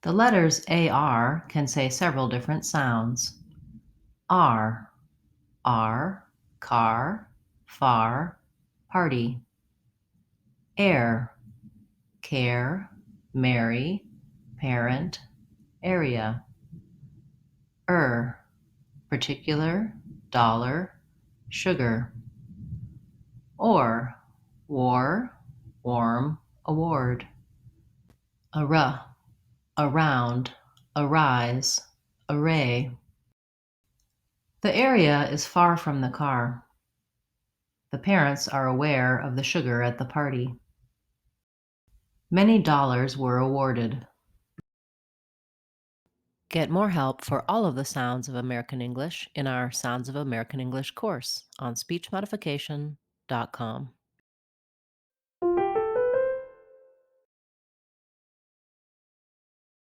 The letters AR can say several different sounds. R, car, far, party. Air, care, marry, parent, area. Particular, dollar, sugar. Or, war, warm, award. Around, arise, array. The area is far from the car. The parents are aware of the sugar at the party. Many dollars were awarded. Get more help for all of the sounds of American English in our Sounds of American English course on speechmodification.com.